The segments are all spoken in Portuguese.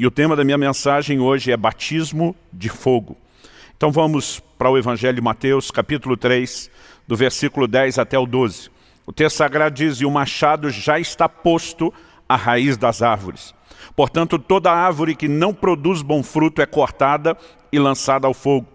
E o tema da minha mensagem hoje é batismo de fogo. Então vamos para o Evangelho de Mateus, capítulo 3, do versículo 10 até o 12. O texto sagrado diz: e o machado já está posto à raiz das árvores. Portanto, toda árvore que não produz bom fruto é cortada e lançada ao fogo.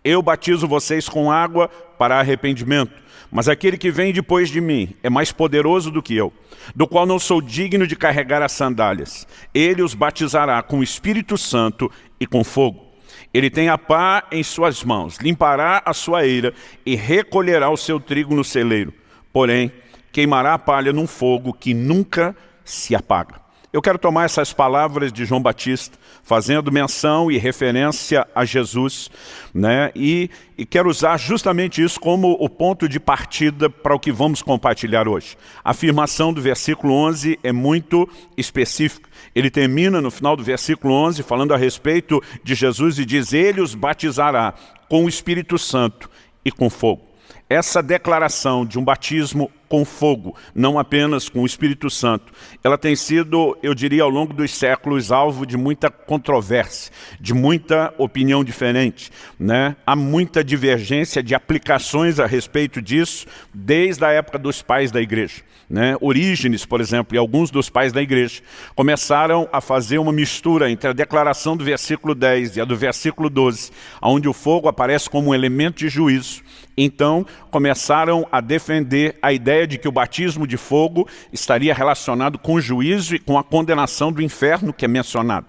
Eu batizo vocês com água para arrependimento, mas aquele que vem depois de mim é mais poderoso do que eu, do qual não sou digno de carregar as sandálias. Ele os batizará com o Espírito Santo e com fogo. Ele tem a pá em suas mãos, limpará a sua eira e recolherá o seu trigo no celeiro. Porém, queimará a palha num fogo que nunca se apaga. Eu quero tomar essas palavras de João Batista, fazendo menção e referência a Jesus, né? E quero usar justamente isso como o ponto de partida para o que vamos compartilhar hoje. A afirmação do versículo 11 é muito específica. Ele termina no final do versículo 11 falando a respeito de Jesus e diz: ele os batizará com o Espírito Santo e com fogo. Essa declaração de um batismo com fogo, não apenas com o Espírito Santo, ela tem sido, eu diria, ao longo dos séculos, alvo de muita controvérsia, de muita opinião diferente, né? Há muita divergência de aplicações a respeito disso, desde a época dos pais da igreja, né? Orígenes, por exemplo, e alguns dos pais da igreja, começaram a fazer uma mistura entre a declaração do versículo 10 e a do versículo 12, onde o fogo aparece como um elemento de juízo. Então, começaram a defender a ideia de que o batismo de fogo estaria relacionado com o juízo e com a condenação do inferno que é mencionada.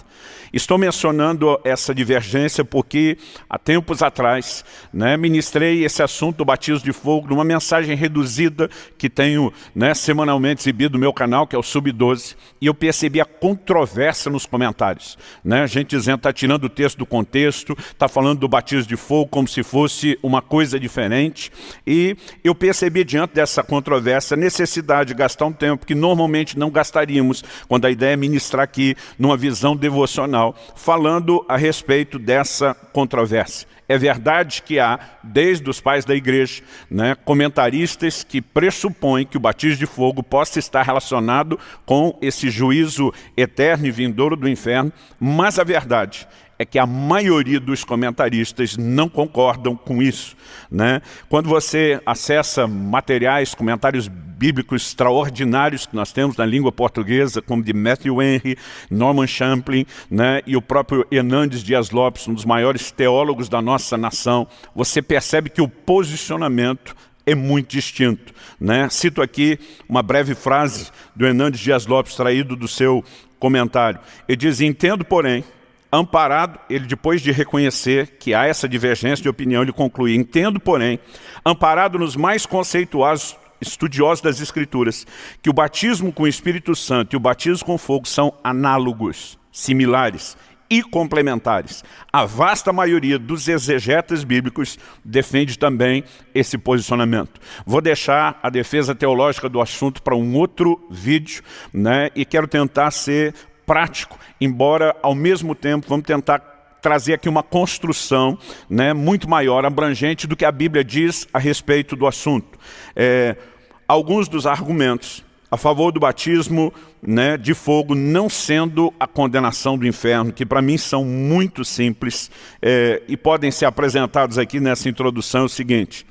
Estou mencionando essa divergência porque há tempos atrás, né, ministrei esse assunto do batismo de fogo numa mensagem reduzida que tenho, né, semanalmente exibido no meu canal, que é o Sub-12, e eu percebi a controvérsia nos comentários, né? Gente dizendo que está tirando o texto do contexto, está falando do batismo de fogo como se fosse uma coisa diferente, e eu percebi diante dessa controvérsia a necessidade de gastar um tempo que normalmente não gastaríamos quando a ideia é ministrar aqui numa visão devocional, falando a respeito dessa controvérsia. É verdade que há, desde os pais da igreja, né, comentaristas que pressupõem que o batismo de fogo possa estar relacionado com esse juízo eterno e vindouro do inferno, mas a verdade é que a maioria dos comentaristas não concordam com isso, né? Quando você acessa materiais, comentários bíblicos extraordinários que nós temos na língua portuguesa, como de Matthew Henry, Norman Champlin, né, e o próprio Hernandes Dias Lopes, um dos maiores teólogos da nossa nação, você percebe que o posicionamento é muito distinto, né? Cito aqui uma breve frase do Hernandes Dias Lopes, traído do seu comentário. Ele diz: entendo, porém, amparado, ele depois de reconhecer que há essa divergência de opinião, ele conclui: entendo, porém, amparado nos mais conceituados estudiosos das Escrituras, que o batismo com o Espírito Santo e o batismo com fogo são análogos, similares e complementares. A vasta maioria dos exegetas bíblicos defende também esse posicionamento. Vou deixar a defesa teológica do assunto para um outro vídeo, né? E quero tentar ser prático, embora ao mesmo tempo vamos tentar trazer aqui uma construção, né, muito maior, abrangente do que a Bíblia diz a respeito do assunto. Alguns dos argumentos a favor do batismo, né, de fogo não sendo a condenação do inferno, que para mim são muito simples e podem ser apresentados aqui nessa introdução, é o seguinte: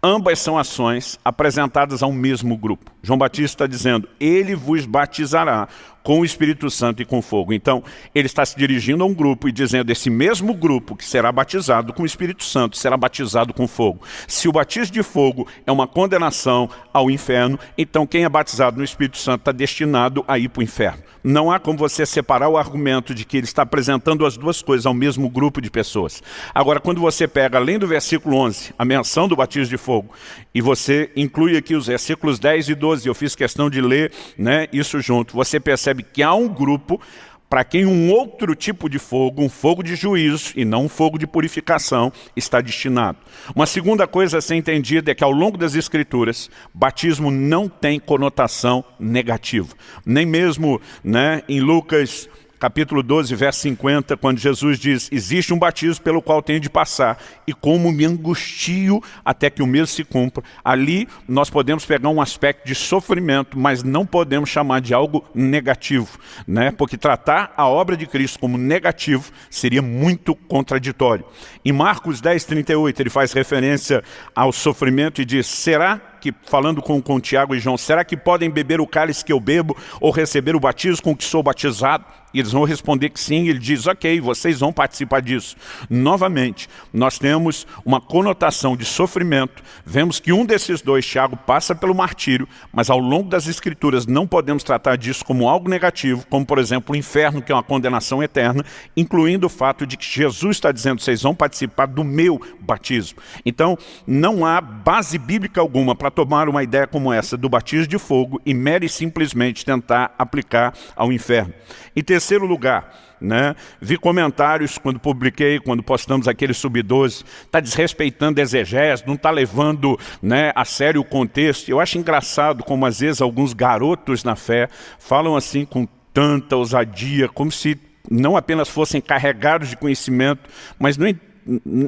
ambas são ações apresentadas ao mesmo grupo. João Batista está dizendo: ele vos batizará com o Espírito Santo e com fogo. Então, ele está se dirigindo a um grupo e dizendo: esse mesmo grupo que será batizado com o Espírito Santo será batizado com fogo. Se o batismo de fogo é uma condenação ao inferno, então quem é batizado no Espírito Santo está destinado a ir para o inferno. Não há como você separar o argumento de que ele está apresentando as duas coisas ao mesmo grupo de pessoas. Agora, quando você pega, além do versículo 11, a menção do batismo de fogo, e você inclui aqui os versículos 10 e 12, eu fiz questão de ler, né, isso junto, você percebe que há um grupo para quem um outro tipo de fogo, um fogo de juízo e não um fogo de purificação, está destinado. Uma segunda coisa a ser entendida é que ao longo das Escrituras, batismo não tem conotação negativa. Nem mesmo, né, em Lucas capítulo 12, verso 50, quando Jesus diz: existe um batismo pelo qual tenho de passar, e como me angustio até que o mesmo se cumpra. Ali nós podemos pegar um aspecto de sofrimento, mas não podemos chamar de algo negativo, né? Porque tratar a obra de Cristo como negativo seria muito contraditório. Em Marcos 10, 38, ele faz referência ao sofrimento e diz: será que, falando com Tiago e João, será que podem beber o cálice que eu bebo ou receber o batismo com que sou batizado? E eles vão responder que sim. Ele diz: ok, vocês vão participar disso. Novamente, nós temos uma conotação de sofrimento. Vemos que um desses dois, Tiago, passa pelo martírio, mas ao longo das Escrituras não podemos tratar disso como algo negativo, como por exemplo o inferno, que é uma condenação eterna, incluindo o fato de que Jesus está dizendo: vocês vão participar do meu batismo. Então, não há base bíblica alguma para tomar uma ideia como essa do batismo de fogo e mere simplesmente tentar aplicar ao inferno. Em terceiro lugar, né, vi comentários quando postamos aquele sub-12, está desrespeitando a exegese, não está levando, né, a sério o contexto. Eu acho engraçado como às vezes alguns garotos na fé falam assim com tanta ousadia, como se não apenas fossem carregados de conhecimento, mas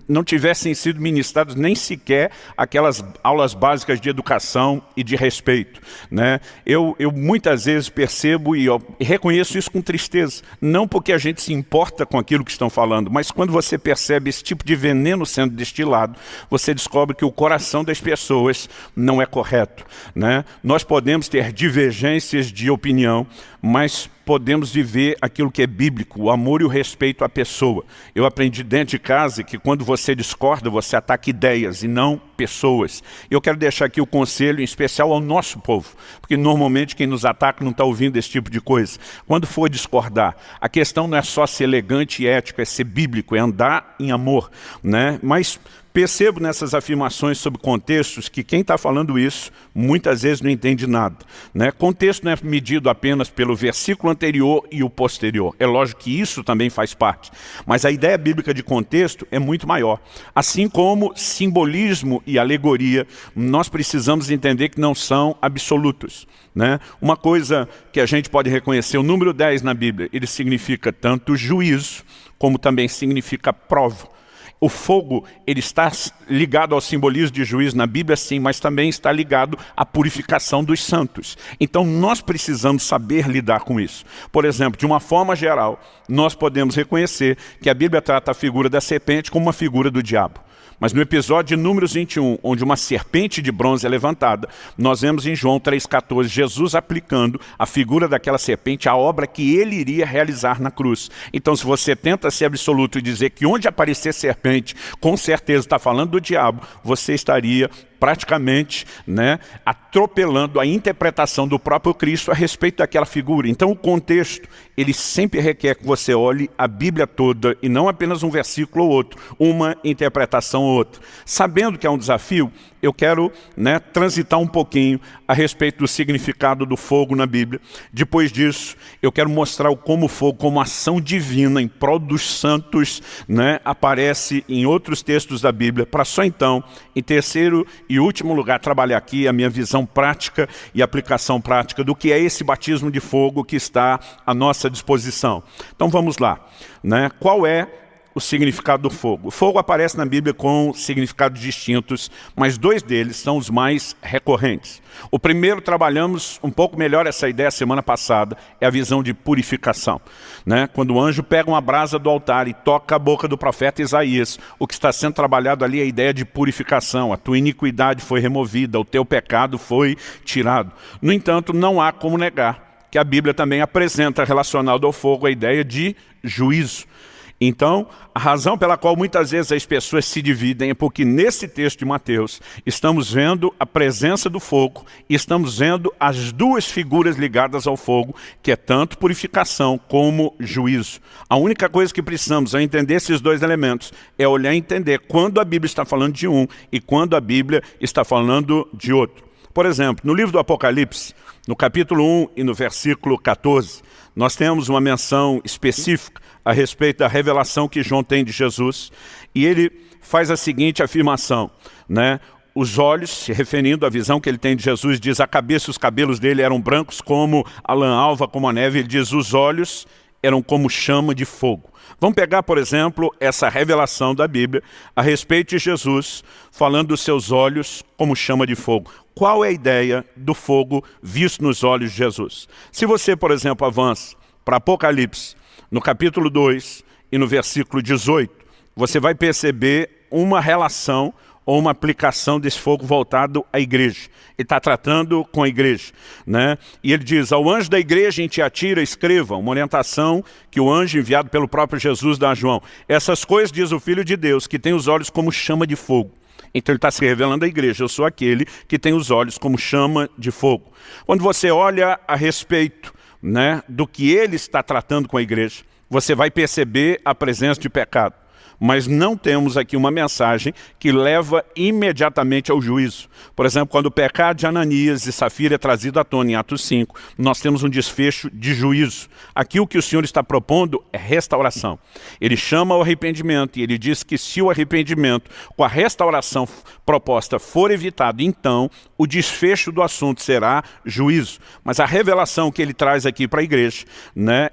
não tivessem sido ministrados nem sequer aquelas aulas básicas de educação e de respeito, né? Eu muitas vezes percebo e reconheço isso com tristeza, não porque a gente se importa com aquilo que estão falando, mas quando você percebe esse tipo de veneno sendo destilado, você descobre que o coração das pessoas não é correto, né? Nós podemos ter divergências de opinião, mas podemos viver aquilo que é bíblico, o amor e o respeito à pessoa. Eu aprendi dentro de casa que quando você discorda, você ataca ideias e não pessoas. Eu quero deixar aqui o conselho em especial ao nosso povo, porque normalmente quem nos ataca não está ouvindo esse tipo de coisa. Quando for discordar, a questão não é só ser elegante e ético, é ser bíblico, é andar em amor, né? Mas percebo nessas afirmações sobre contextos que quem está falando isso muitas vezes não entende nada, né? Contexto não é medido apenas pelo versículo anterior e o posterior. É lógico que isso também faz parte, mas a ideia bíblica de contexto é muito maior. Assim como simbolismo e alegoria, nós precisamos entender que não são absolutos, né? Uma coisa que a gente pode reconhecer, o número 10 na Bíblia, ele significa tanto juízo, como também significa prova. O fogo, ele está ligado ao simbolismo de juízo na Bíblia, sim, mas também está ligado à purificação dos santos. Então nós precisamos saber lidar com isso. Por exemplo, de uma forma geral, nós podemos reconhecer que a Bíblia trata a figura da serpente como uma figura do diabo. Mas no episódio de Números 21, onde uma serpente de bronze é levantada, nós vemos em João 3,14, Jesus aplicando a figura daquela serpente à obra que ele iria realizar na cruz. Então, se você tenta ser absoluto e dizer que onde aparecer serpente, com certeza está falando do diabo, você estaria praticamente, né, atropelando a interpretação do próprio Cristo a respeito daquela figura. Então o contexto, ele sempre requer que você olhe a Bíblia toda e não apenas um versículo ou outro, uma interpretação ou outra. Sabendo que é um desafio, eu quero, né, transitar um pouquinho a respeito do significado do fogo na Bíblia. Depois disso, eu quero mostrar como o fogo, como ação divina em prol dos santos, né, aparece em outros textos da Bíblia, para só então, em terceiro e último lugar, trabalhar aqui a minha visão prática e aplicação prática do que é esse batismo de fogo que está à nossa disposição. Então vamos lá, né? Qual é o significado do fogo? O fogo aparece na Bíblia com significados distintos, mas dois deles são os mais recorrentes. O primeiro, trabalhamos um pouco melhor essa ideia semana passada, é a visão de purificação, né? Quando o anjo pega uma brasa do altar e toca a boca do profeta Isaías, o que está sendo trabalhado ali é a ideia de purificação. A tua iniquidade foi removida, o teu pecado foi tirado. No entanto, não há como negar que a Bíblia também apresenta, relacionado ao fogo, a ideia de juízo. Então, a razão pela qual muitas vezes as pessoas se dividem é porque nesse texto de Mateus estamos vendo a presença do fogo e estamos vendo as duas figuras ligadas ao fogo, que é tanto purificação como juízo. A única coisa que precisamos ao entender esses dois elementos é olhar e entender quando a Bíblia está falando de um e quando a Bíblia está falando de outro. Por exemplo, no livro do Apocalipse, no capítulo 1 e no versículo 14, nós temos uma menção específica a respeito da revelação que João tem de Jesus, e ele faz a seguinte afirmação, né? Os olhos, se referindo à visão que ele tem de Jesus, diz a cabeça e os cabelos dele eram brancos como a lã alva, como a neve. Ele diz os olhos eram como chama de fogo. Vamos pegar, por exemplo, essa revelação da Bíblia a respeito de Jesus, falando dos seus olhos como chama de fogo. Qual é a ideia do fogo visto nos olhos de Jesus? Se você, por exemplo, avança para Apocalipse, no capítulo 2 e no versículo 18, você vai perceber uma relação ou uma aplicação desse fogo voltado à igreja. Ele está tratando com a igreja, né? E ele diz, ao anjo da igreja em Tiatira escreva, uma orientação que o anjo enviado pelo próprio Jesus dá a João. Essas coisas diz o Filho de Deus, que tem os olhos como chama de fogo. Então ele está se revelando à igreja, eu sou aquele que tem os olhos como chama de fogo. Quando você olha a respeito, né, do que ele está tratando com a igreja, você vai perceber a presença de pecado. Mas não temos aqui uma mensagem que leva imediatamente ao juízo. Por exemplo, quando o pecado de Ananias e Safira é trazido à tona em Atos 5, nós temos um desfecho de juízo. Aqui o que o Senhor está propondo é restauração. Ele chama ao arrependimento e ele diz que se o arrependimento com a restauração proposta for evitado, então o desfecho do assunto será juízo. Mas a revelação que ele traz aqui para a igreja, né,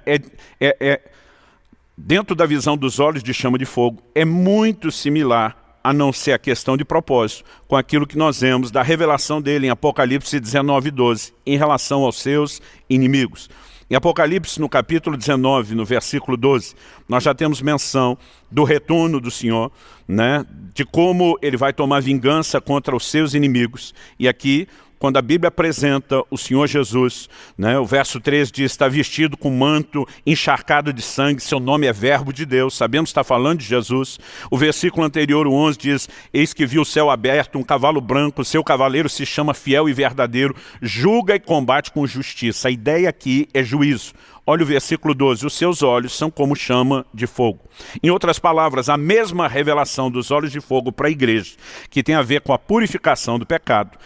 dentro da visão dos olhos de chama de fogo, é muito similar, a não ser a questão de propósito, com aquilo que nós vemos da revelação dele em Apocalipse 19:12, em relação aos seus inimigos. Em Apocalipse, no capítulo 19, no versículo 12, nós já temos menção do retorno do Senhor, né, de como ele vai tomar vingança contra os seus inimigos. E aqui, quando a Bíblia apresenta o Senhor Jesus, né, o verso 3 diz, está vestido com manto encharcado de sangue, seu nome é verbo de Deus, sabemos que está falando de Jesus. O versículo anterior, o 11, diz, eis que viu o céu aberto, um cavalo branco, seu cavaleiro se chama fiel e verdadeiro, julga e combate com justiça. A ideia aqui é juízo. Olha o versículo 12, os seus olhos são como chama de fogo. Em outras palavras, a mesma revelação dos olhos de fogo para a igreja, que tem a ver com a purificação do pecado,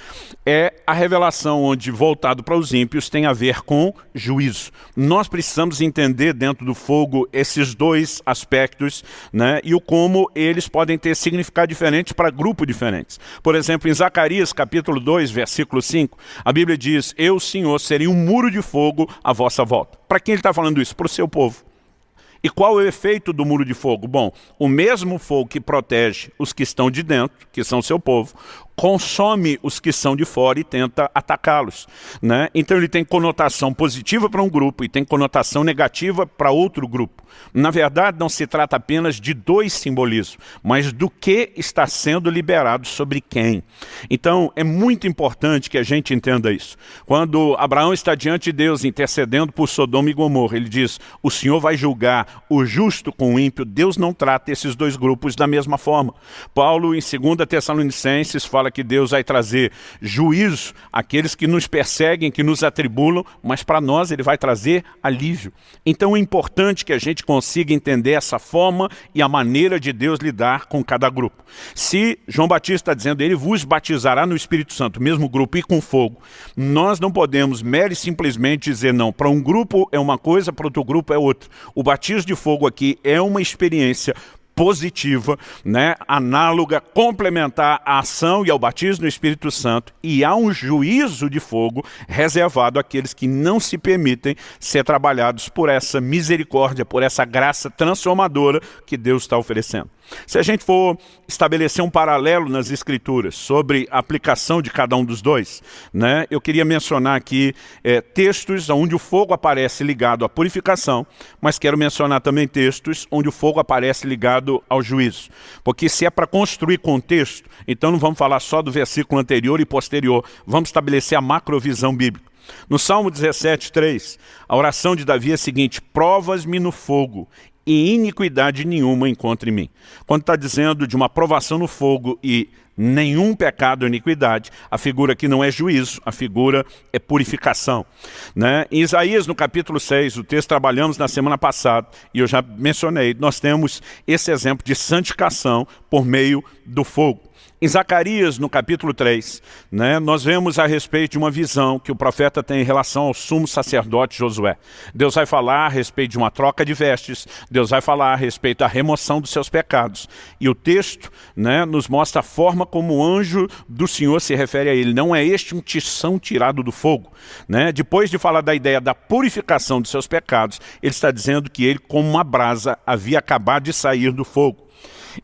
é a revelação onde, voltado para os ímpios, tem a ver com juízo. Nós precisamos entender dentro do fogo esses dois aspectos, né, e o como eles podem ter significado diferente para grupos diferentes. Por exemplo, em Zacarias capítulo 2, versículo 5, a Bíblia diz, eu, Senhor, serei um muro de fogo à vossa volta. Para quem ele está falando isso? Para o seu povo. E qual é o efeito do muro de fogo? Bom, o mesmo fogo que protege os que estão de dentro, que são seu povo, consome os que são de fora e tenta atacá-los, né? Então ele tem conotação positiva para um grupo e tem conotação negativa para outro grupo. Na verdade, não se trata apenas de dois simbolismos, mas do que está sendo liberado sobre quem. Então, é muito importante que a gente entenda isso. Quando Abraão está diante de Deus intercedendo por Sodoma e Gomorra, ele diz, o Senhor vai julgar o justo com o ímpio. Deus não trata esses dois grupos da mesma forma. Paulo, em 2 Tessalonicenses, fala que Deus vai trazer juízo àqueles que nos perseguem, que nos atribulam, mas para nós ele vai trazer alívio. Então é importante que a gente consiga entender essa forma e a maneira de Deus lidar com cada grupo. Se João Batista está dizendo, ele vos batizará no Espírito Santo, mesmo grupo e com fogo, nós não podemos mero e simplesmente dizer não, para um grupo é uma coisa, para outro grupo é outra. O batismo de fogo aqui é uma experiência positiva, né, análoga, complementar à ação e ao batismo no Espírito Santo, e há um juízo de fogo reservado àqueles que não se permitem ser trabalhados por essa misericórdia, por essa graça transformadora que Deus está oferecendo. Se a gente for estabelecer um paralelo nas Escrituras sobre a aplicação de cada um dos dois, né, eu queria mencionar aqui textos onde o fogo aparece ligado à purificação, mas quero mencionar também textos onde o fogo aparece ligado ao juízo. Porque se é para construir contexto, então não vamos falar só do versículo anterior e posterior, vamos estabelecer a macrovisão bíblica. No Salmo 17:3, a oração de Davi é a seguinte, provas-me no fogo, e iniquidade nenhuma encontre em mim. Quando está dizendo de uma provação no fogo e nenhum pecado ou iniquidade, a figura aqui não é juízo, a figura é purificação, né? Em Isaías, no capítulo 6, o texto trabalhamos na semana passada, e eu já mencionei, nós temos esse exemplo de santificação por meio do fogo. Em Zacarias, no capítulo 3, né, nós vemos a respeito de uma visão que o profeta tem em relação ao sumo sacerdote Josué. Deus vai falar a respeito de uma troca de vestes, Deus vai falar a respeito da remoção dos seus pecados. E o texto, né, nos mostra a forma como o anjo do Senhor se refere a ele. Não é este um tição tirado do fogo, né? Depois de falar da ideia da purificação de seus pecados, ele está dizendo que ele, como uma brasa, havia acabado de sair do fogo.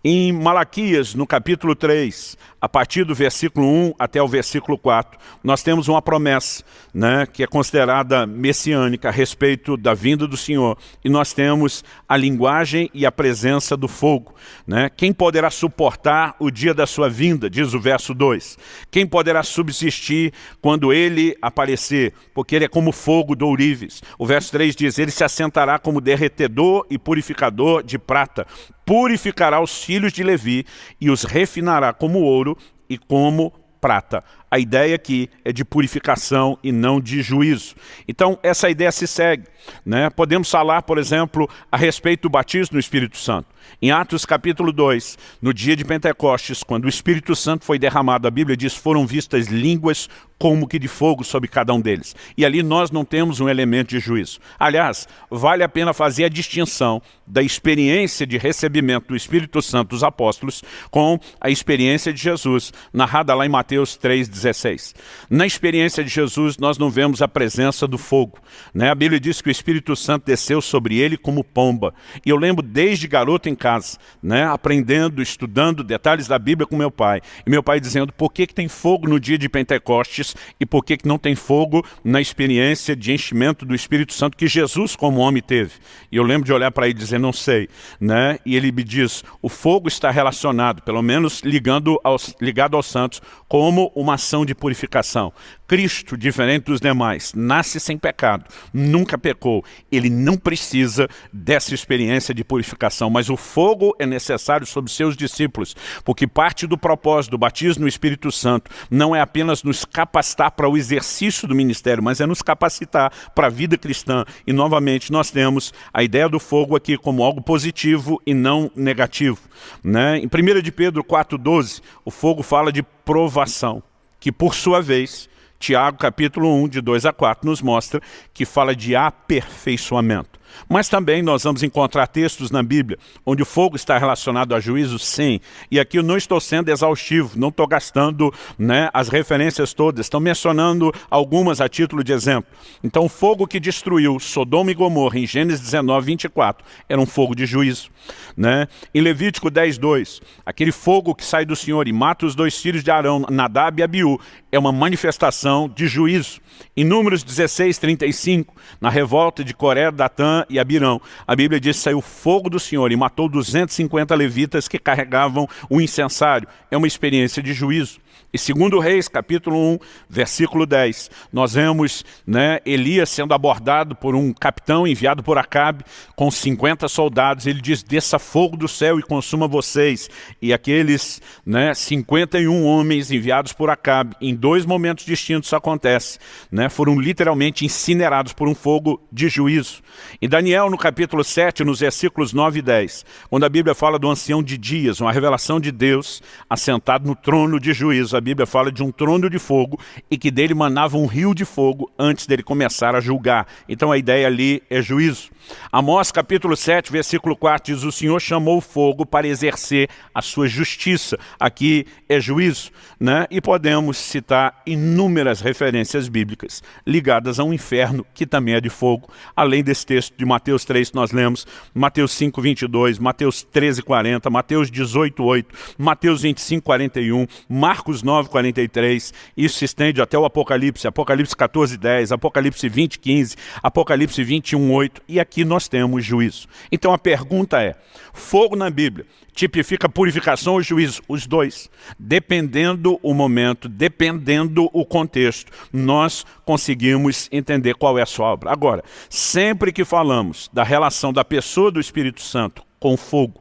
Em Malaquias, no capítulo 3, a partir do versículo 1 até o versículo 4, nós temos uma promessa, né, que é considerada messiânica a respeito da vinda do Senhor. E nós temos a linguagem e a presença do fogo, né? Quem poderá suportar o dia da sua vinda, diz o verso 2. Quem poderá subsistir quando ele aparecer? Porque ele é como fogo do ourives. O verso 3 diz, ele se assentará como derretedor e purificador de prata. Purificará os filhos de Levi e os refinará como ouro e como prata. A ideia aqui é de purificação e não de juízo. Então, essa ideia se segue, né? Podemos falar, por exemplo, a respeito do batismo no Espírito Santo. Em Atos capítulo 2, no dia de Pentecostes, quando o Espírito Santo foi derramado, a Bíblia diz, foram vistas línguas como que de fogo sobre cada um deles. E ali nós não temos um elemento de juízo. Aliás, vale a pena fazer a distinção da experiência de recebimento do Espírito Santo dos apóstolos com a experiência de Jesus, narrada lá em Mateus 3,16. Na experiência de Jesus, nós não vemos a presença do fogo, né? A Bíblia diz que o Espírito Santo desceu sobre ele como pomba. E eu lembro desde garoto em casa, né, aprendendo, estudando detalhes da Bíblia com meu pai. E meu pai dizendo, por que tem fogo no dia de Pentecostes e por que não tem fogo na experiência de enchimento do Espírito Santo que Jesus como homem teve? E eu lembro de olhar para ele e dizer, não sei, né? E ele me diz, o fogo está relacionado, pelo menos ligado aos santos, como uma ação de purificação. Cristo, diferente dos demais, nasce sem pecado, nunca pecou. Ele não precisa dessa experiência de purificação, mas o fogo é necessário sobre seus discípulos, porque parte do propósito do batismo no Espírito Santo não é apenas nos capacitar para o exercício do ministério, mas é nos capacitar para a vida cristã. E novamente nós temos a ideia do fogo aqui como algo positivo e não negativo, né? Em 1 de Pedro 4,12, o fogo fala de provação, que por sua vez, Tiago capítulo 1, de 2 a 4, nos mostra que fala de aperfeiçoamento. Mas também nós vamos encontrar textos na Bíblia onde o fogo está relacionado a juízo, sim. E aqui eu não estou sendo exaustivo, não estou gastando, né, as referências todas. Estou mencionando algumas a título de exemplo. Então o fogo que destruiu Sodoma e Gomorra em Gênesis 19, 24, era um fogo de juízo, né? Em Levítico 10, 2, aquele fogo que sai do Senhor e mata os dois filhos de Arão, Nadab e Abiú, é uma manifestação de juízo. Em Números 16, 35, na revolta de Coré, Datã e Abirão, a Bíblia diz que saiu fogo do Senhor e matou 250 levitas que carregavam o incensário. É uma experiência de juízo. E 2 Reis, capítulo 1, versículo 10, nós vemos, né, Elias sendo abordado por um capitão enviado por Acabe com 50 soldados. Ele diz, desça fogo do céu e consuma vocês. E aqueles, né, 51 homens enviados por Acabe, em 2 momentos distintos isso acontece, né, foram literalmente incinerados por um fogo de juízo. Em Daniel, no capítulo 7, nos versículos 9 e 10, quando a Bíblia fala do ancião de dias, uma revelação de Deus assentado no trono de juízo, a Bíblia fala de um trono de fogo e que dele manava um rio de fogo antes dele começar a julgar. Então a ideia ali é juízo. Amós capítulo 7, versículo 4 diz, o Senhor chamou o fogo para exercer a sua justiça. Aqui é juízo, né? E podemos citar inúmeras referências bíblicas ligadas a um inferno que também é de fogo. Além desse texto de Mateus 3 que nós lemos, Mateus 5, 22, Mateus 13, 40, Mateus 18, 8, Mateus 25, 41, Marcos 9, 43, isso se estende até o Apocalipse, Apocalipse 14, 10, Apocalipse 20, 15, Apocalipse 21, 8, e aqui nós temos juízo. Então a pergunta é, fogo na Bíblia tipifica purificação ou juízo? Os dois. Dependendo o momento, dependendo o contexto, nós conseguimos entender qual é a sua obra. Agora, sempre que falamos da relação da pessoa do Espírito Santo com fogo.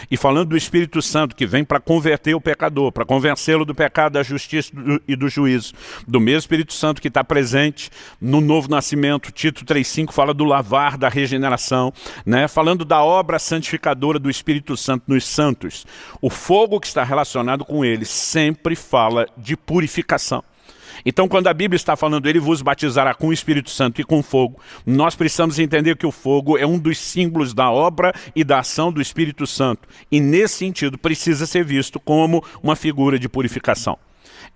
E falando do Espírito Santo, que vem para converter o pecador, para convencê-lo do pecado, da justiça e do juízo. Do mesmo Espírito Santo que está presente no novo nascimento. Tito 3,5 fala do lavar, da regeneração, né? Falando da obra santificadora do Espírito Santo nos santos. O fogo que está relacionado com ele sempre fala de purificação. Então, quando a Bíblia está falando, ele vos batizará com o Espírito Santo e com fogo, nós precisamos entender que o fogo é um dos símbolos da obra e da ação do Espírito Santo. E, nesse sentido, precisa ser visto como uma figura de purificação.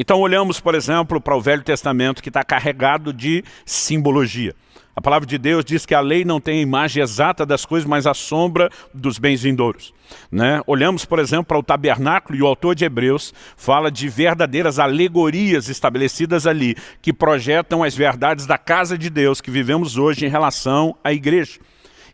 Então, olhamos, por exemplo, para o Velho Testamento, que está carregado de simbologia. A palavra de Deus diz que a lei não tem a imagem exata das coisas, mas a sombra dos bens vindouros, né? Olhamos, por exemplo, para o tabernáculo, e o autor de Hebreus fala de verdadeiras alegorias estabelecidas ali, que projetam as verdades da casa de Deus que vivemos hoje em relação à igreja.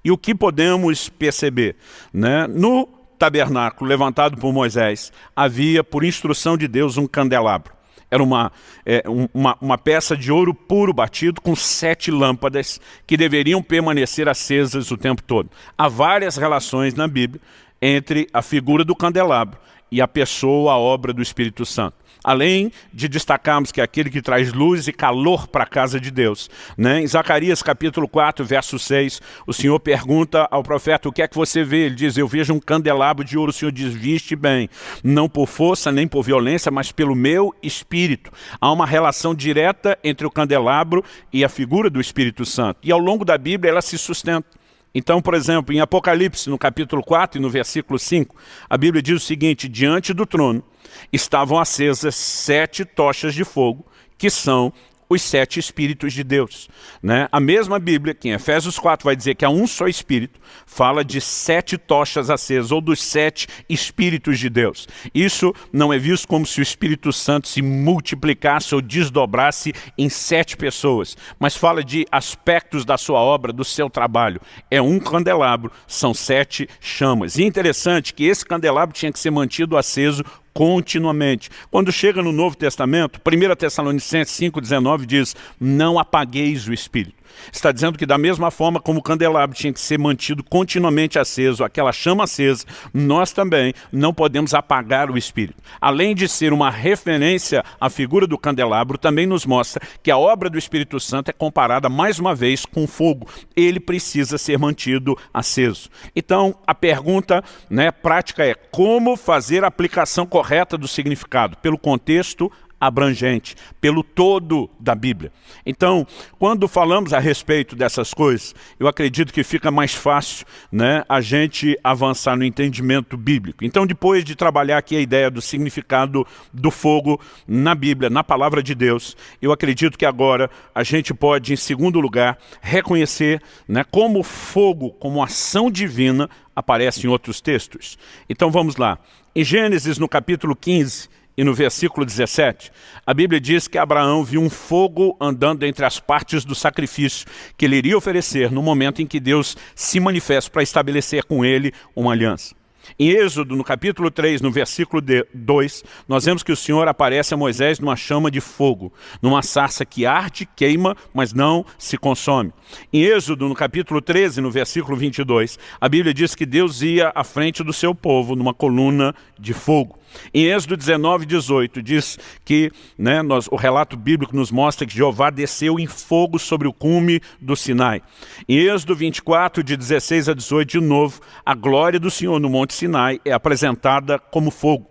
E o que podemos perceber, né? No tabernáculo levantado por Moisés, havia, por instrução de Deus, um candelabro. Era uma peça de ouro puro batido com 7 lâmpadas que deveriam permanecer acesas o tempo todo. Há várias relações na Bíblia entre a figura do candelabro e a pessoa, a obra do Espírito Santo. Além de destacarmos que é aquele que traz luz e calor para a casa de Deus, né? Em Zacarias capítulo 4, verso 6, o Senhor pergunta ao profeta: o que é que você vê? Ele diz: eu vejo um candelabro de ouro. O Senhor diz: viste bem, não por força nem por violência, mas pelo meu Espírito. Há uma relação direta entre o candelabro e a figura do Espírito Santo. E ao longo da Bíblia ela se sustenta. Então, por exemplo, em Apocalipse, no capítulo 4 e no versículo 5, a Bíblia diz o seguinte: diante do trono estavam acesas 7 tochas de fogo, que são os 7 Espíritos de Deus, né? A mesma Bíblia, que em Efésios 4 vai dizer que há um só Espírito, fala de 7 tochas acesas, ou dos 7 Espíritos de Deus. Isso não é visto como se o Espírito Santo se multiplicasse ou desdobrasse em 7 pessoas, mas fala de aspectos da sua obra, do seu trabalho. É um candelabro, são 7 chamas. E é interessante que esse candelabro tinha que ser mantido aceso continuamente. Quando chega no Novo Testamento, 1 Tessalonicenses 5,19 diz: não apagueis o Espírito. Está dizendo que da mesma forma como o candelabro tinha que ser mantido continuamente aceso, aquela chama acesa, nós também não podemos apagar o Espírito. Além de ser uma referência à figura do candelabro, também nos mostra que a obra do Espírito Santo é comparada mais uma vez com fogo. Ele precisa ser mantido aceso. Então, a pergunta, né, prática é: como fazer a aplicação correta do significado? Pelo contexto abrangente, pelo todo da Bíblia. Então, quando falamos a respeito dessas coisas, eu acredito que fica mais fácil, né, a gente avançar no entendimento bíblico. Então, depois de trabalhar aqui a ideia do significado do fogo na Bíblia, na palavra de Deus, eu acredito que agora a gente pode, em segundo lugar, reconhecer, né, como o fogo, como ação divina, aparece em outros textos. Então, vamos lá. Em Gênesis, no capítulo 15, e no versículo 17, a Bíblia diz que Abraão viu um fogo andando entre as partes do sacrifício que ele iria oferecer no momento em que Deus se manifesta para estabelecer com ele uma aliança. Em Êxodo, no capítulo 3, no versículo 2, nós vemos que o Senhor aparece a Moisés numa chama de fogo, numa sarça que arde, queima, mas não se consome. Em Êxodo, no capítulo 13, no versículo 22, a Bíblia diz que Deus ia à frente do seu povo numa coluna de fogo. Em Êxodo 19, 18, diz que, né, o relato bíblico nos mostra que Jeová desceu em fogo sobre o cume do Sinai. Em Êxodo 24, de 16 a 18, de novo, a glória do Senhor no Monte Sinai é apresentada como fogo.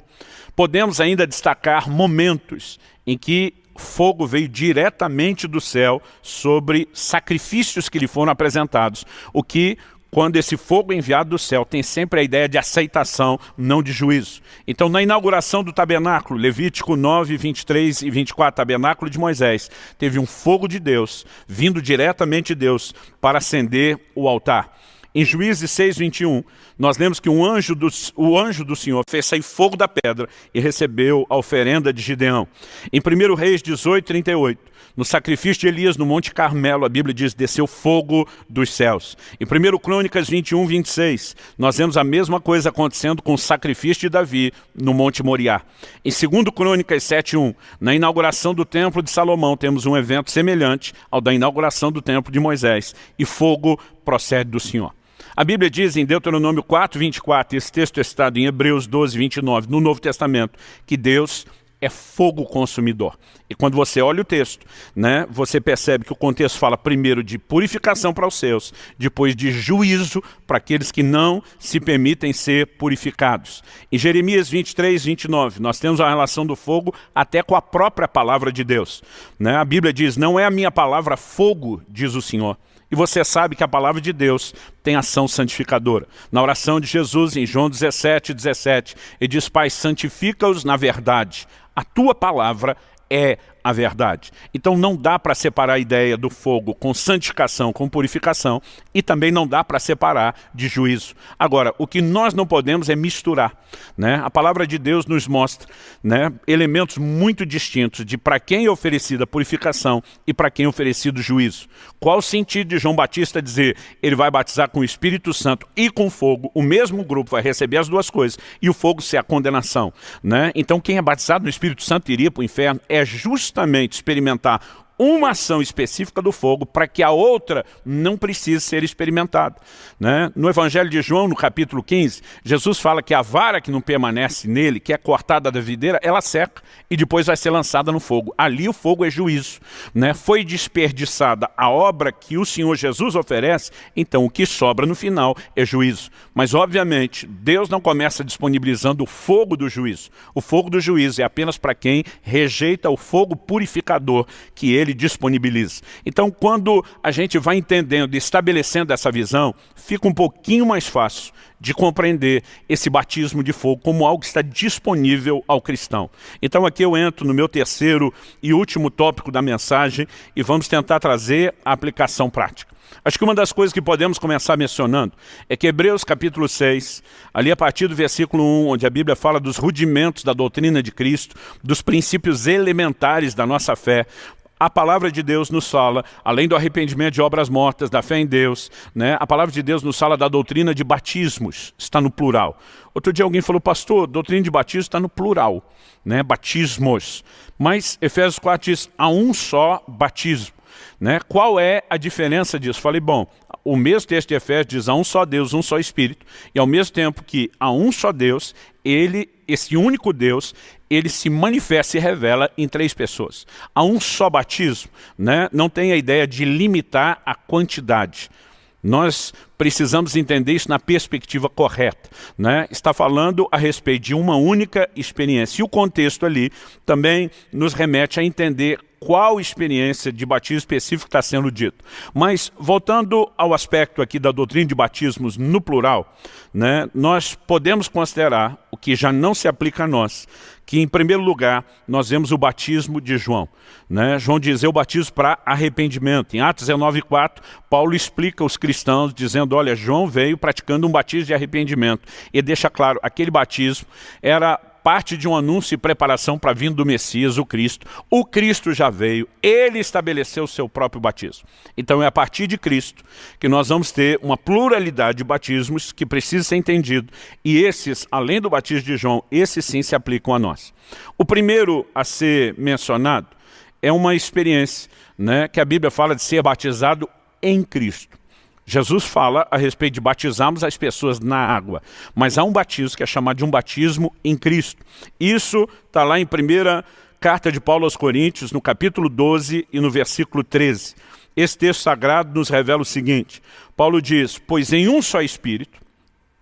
Podemos ainda destacar momentos em que fogo veio diretamente do céu sobre sacrifícios que lhe foram apresentados, o que, quando esse fogo é enviado do céu, tem sempre a ideia de aceitação, não de juízo. Então, na inauguração do tabernáculo, Levítico 9, 23 e 24, tabernáculo de Moisés, teve um fogo de Deus, vindo diretamente de Deus, para acender o altar. Em Juízes 6, 21, nós lemos que o anjo do Senhor fez sair fogo da pedra e recebeu a oferenda de Gideão. Em 1 Reis 18, 38, no sacrifício de Elias no Monte Carmelo, a Bíblia diz: desceu fogo dos céus. Em 1 Crônicas 21, 26, nós vemos a mesma coisa acontecendo com o sacrifício de Davi no Monte Moriá. Em 2 Crônicas 7, 1, na inauguração do templo de Salomão, temos um evento semelhante ao da inauguração do templo de Moisés, e fogo procede do Senhor. A Bíblia diz em Deuteronômio 4:24, esse texto é citado em Hebreus 12:29, no Novo Testamento, que Deus é fogo consumidor. E quando você olha o texto, né, você percebe que o contexto fala primeiro de purificação para os seus, depois de juízo para aqueles que não se permitem ser purificados. Em Jeremias 23:29, nós temos a relação do fogo até com a própria palavra de Deus. Né? A Bíblia diz, não é a minha palavra fogo, diz o Senhor. E você sabe que a palavra de Deus tem ação santificadora. Na oração de Jesus, em João 17:17, ele diz, Pai, santifica-os na verdade. A tua palavra é a verdade. Então não dá para separar a ideia do fogo com santificação, com purificação, e também não dá para separar de juízo. Agora, o que nós não podemos é misturar. Né? A palavra de Deus nos mostra, né, elementos muito distintos de para quem é oferecida a purificação e para quem é oferecido o juízo. Qual o sentido de João Batista dizer, ele vai batizar com o Espírito Santo e com fogo, o mesmo grupo vai receber as duas coisas, e o fogo ser a condenação. Né? Então quem é batizado no Espírito Santo iria para o inferno, é justamente experimentar uma ação específica do fogo para que a outra não precise ser experimentada. Né? No Evangelho de João, no capítulo 15, Jesus fala que a vara que não permanece nele, que é cortada da videira, ela seca e depois vai ser lançada no fogo. Ali o fogo é juízo. Né? Foi desperdiçada a obra que o Senhor Jesus oferece, então o que sobra no final é juízo. Mas obviamente, Deus não começa disponibilizando o fogo do juízo. O fogo do juízo é apenas para quem rejeita o fogo purificador que ele disponibiliza. Então, quando a gente vai entendendo e estabelecendo essa visão, fica um pouquinho mais fácil de compreender esse batismo de fogo como algo que está disponível ao cristão. Então aqui eu entro no meu terceiro e último tópico da mensagem e vamos tentar trazer a aplicação prática. Acho que uma das coisas que podemos começar mencionando é que Hebreus capítulo 6, ali a partir do versículo 1, onde a Bíblia fala dos rudimentos da doutrina de Cristo, dos princípios elementares da nossa fé, a palavra de Deus nos fala, além do arrependimento de obras mortas, da fé em Deus, né, a palavra de Deus nos fala da doutrina de batismos, está no plural. Outro dia alguém falou, pastor, doutrina de batismo está no plural, né, batismos. Mas Efésios 4 diz, há um só batismo. Né? Qual é a diferença disso? Falei, bom, o mesmo texto de Efésios diz, há um só Deus, um só Espírito, e ao mesmo tempo que há um só Deus, esse único Deus, ele se manifesta e revela em três pessoas. Há um só batismo, né? Não tem a ideia de limitar a quantidade. Nós precisamos entender isso na perspectiva correta. Né? Está falando a respeito de uma única experiência. E o contexto ali também nos remete a entender qual experiência de batismo específico está sendo dito. Mas, voltando ao aspecto aqui da doutrina de batismos no plural, né, nós podemos considerar o que já não se aplica a nós, que em primeiro lugar nós vemos o batismo de João. Né? João diz, eu batizo para arrependimento. Em Atos 19:4, Paulo explica aos cristãos dizendo, olha, João veio praticando um batismo de arrependimento. E deixa claro, aquele batismo era parte de um anúncio e preparação para a vinda do Messias, o Cristo. O Cristo já veio, ele estabeleceu o seu próprio batismo. Então é a partir de Cristo que nós vamos ter uma pluralidade de batismos que precisa ser entendido. E esses, além do batismo de João, esses sim se aplicam a nós. O primeiro a ser mencionado é uma experiência, né, que a Bíblia fala de ser batizado em Cristo. Jesus fala a respeito de batizarmos as pessoas na água, mas há um batismo que é chamado de um batismo em Cristo. Isso está lá em 1ª carta de Paulo aos Coríntios, no capítulo 12 e no versículo 13. Esse texto sagrado nos revela o seguinte, Paulo diz, pois em um só Espírito,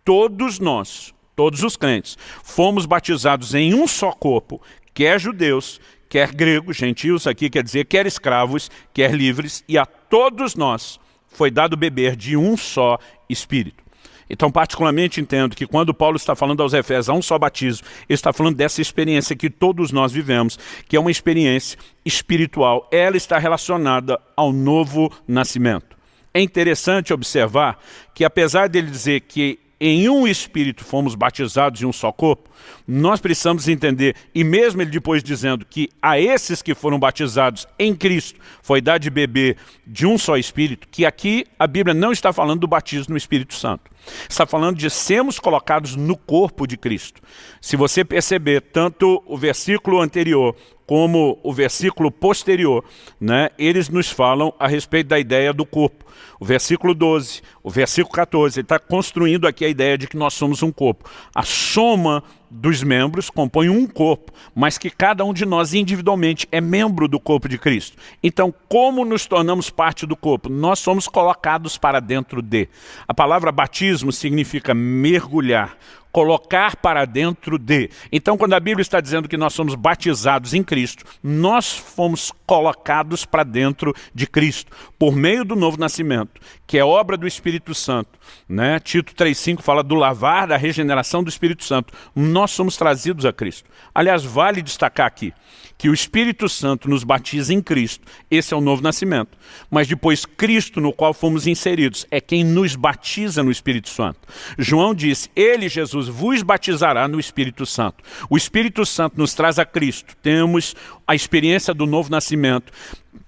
todos nós, todos os crentes, fomos batizados em um só corpo, quer judeus, quer gregos, gentios aqui quer dizer, quer escravos, quer livres, e a todos nós foi dado beber de um só Espírito. Então, particularmente, entendo que quando Paulo está falando aos Efésios, há um só batismo, ele está falando dessa experiência que todos nós vivemos, que é uma experiência espiritual. Ela está relacionada ao novo nascimento. É interessante observar que, apesar dele dizer que em um Espírito fomos batizados em um só corpo, nós precisamos entender, e mesmo ele depois dizendo que a esses que foram batizados em Cristo foi dado de beber de um só Espírito, que aqui a Bíblia não está falando do batismo no Espírito Santo. Está falando de sermos colocados no corpo de Cristo. Se você perceber tanto o versículo anterior como o versículo posterior, né, eles nos falam a respeito da ideia do corpo. O versículo 12, o versículo 14, ele está construindo aqui a ideia de que nós somos um corpo. A soma dos membros compõe um corpo, mas que cada um de nós individualmente é membro do corpo de Cristo. Então, como nos tornamos parte do corpo? Nós somos colocados para dentro de. A palavra batismo significa mergulhar, colocar para dentro de. Então, quando a Bíblia está dizendo que nós somos batizados em Cristo, nós fomos colocados para dentro de Cristo, por meio do novo nascimento, que é obra do Espírito Santo, né? Tito 3,5 fala do lavar, da regeneração do Espírito Santo. Nós somos trazidos a Cristo. Aliás, vale destacar aqui que o Espírito Santo nos batiza em Cristo. Esse é o novo nascimento. Mas depois Cristo, no qual fomos inseridos, é quem nos batiza no Espírito Santo. João disse, ele, Jesus, vos batizará no Espírito Santo. O Espírito Santo nos traz a Cristo. Temos a experiência do novo nascimento.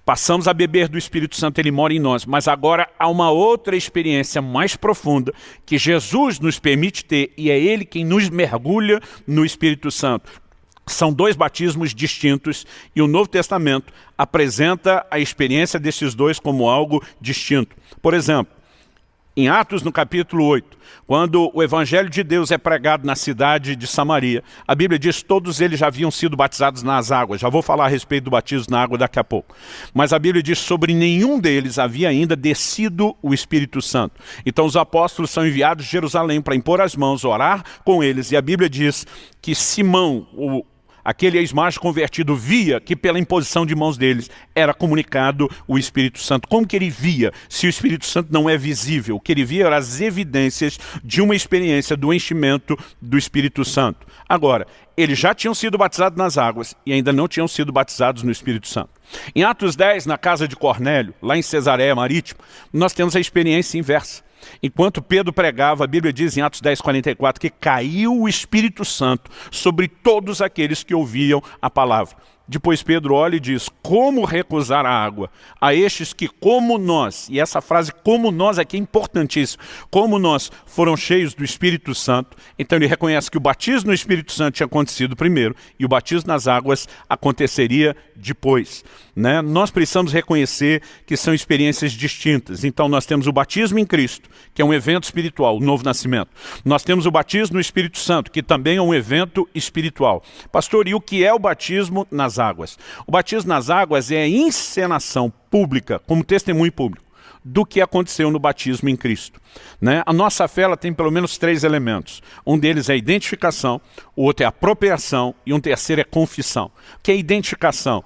Passamos a beber do Espírito Santo, ele mora em nós. Mas agora há uma outra experiência mais profunda que Jesus nos permite ter, e é ele quem nos mergulha no Espírito Santo. São dois batismos distintos e o Novo Testamento apresenta a experiência desses dois como algo distinto. Por exemplo, em Atos, no capítulo 8, quando o Evangelho de Deus é pregado na cidade de Samaria, a Bíblia diz que todos eles já haviam sido batizados nas águas. Já vou falar a respeito do batismo na água daqui a pouco. Mas a Bíblia diz que sobre nenhum deles havia ainda descido o Espírito Santo. Então os apóstolos são enviados de Jerusalém para impor as mãos, orar com eles. E a Bíblia diz que Simão, aquele ex-macho convertido, via que pela imposição de mãos deles era comunicado o Espírito Santo. Como que ele via se o Espírito Santo não é visível? O que ele via eram as evidências de uma experiência do enchimento do Espírito Santo. Agora, eles já tinham sido batizados nas águas e ainda não tinham sido batizados no Espírito Santo. Em Atos 10, na casa de Cornélio, lá em Cesareia Marítima, nós temos a experiência inversa. Enquanto Pedro pregava, a Bíblia diz em Atos 10:44 que caiu o Espírito Santo sobre todos aqueles que ouviam a palavra. Depois Pedro olha e diz, como recusar a água a estes que como nós, e essa frase como nós aqui é importantíssima, como nós foram cheios do Espírito Santo. Então ele reconhece que o batismo no Espírito Santo tinha acontecido primeiro e o batismo nas águas aconteceria depois, né? Nós precisamos reconhecer que são experiências distintas. Então nós temos o batismo em Cristo, que é um evento espiritual, o novo nascimento. Nós temos o batismo no Espírito Santo, que também é um evento espiritual. Pastor, e o que é o batismo nas águas? O batismo nas águas é a encenação pública, como testemunho público, do que aconteceu no batismo em Cristo, né? A nossa fé ela tem pelo menos 3 elementos. Um deles é a identificação, o outro é a apropriação e um terceiro é confissão. O que é identificação?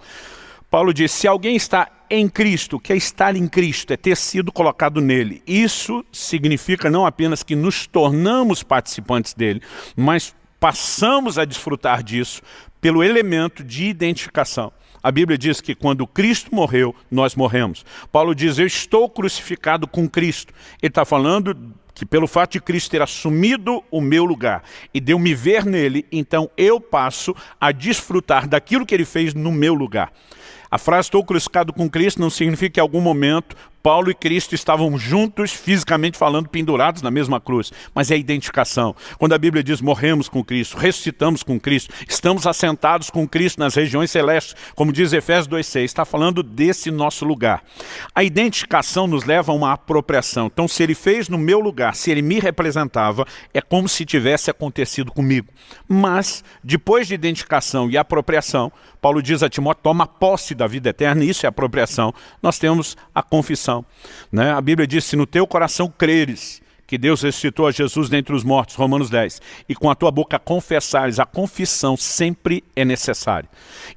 Paulo diz, se alguém está em Cristo, o que é estar em Cristo? É ter sido colocado nele. Isso significa não apenas que nos tornamos participantes dele, mas passamos a desfrutar disso pelo elemento de identificação. A Bíblia diz que quando Cristo morreu, nós morremos. Paulo diz, eu estou crucificado com Cristo. Ele está falando que pelo fato de Cristo ter assumido o meu lugar e de eu me ver nele, então eu passo a desfrutar daquilo que ele fez no meu lugar. A frase estou crucificado com Cristo não significa que em algum momento Paulo e Cristo estavam juntos, fisicamente falando, pendurados na mesma cruz. Mas é a identificação. Quando a Bíblia diz morremos com Cristo, ressuscitamos com Cristo, estamos assentados com Cristo nas regiões celestes, como diz Efésios 2,6, está falando desse nosso lugar. A identificação nos leva a uma apropriação. Então, se ele fez no meu lugar, se ele me representava, é como se tivesse acontecido comigo. Mas, depois de identificação e apropriação, Paulo diz a Timóteo, toma posse da vida eterna, isso é apropriação. Nós temos a confissão, né? A Bíblia diz, se no teu coração creres que Deus ressuscitou a Jesus dentre os mortos, Romanos 10, e com a tua boca confessares, a confissão sempre é necessária.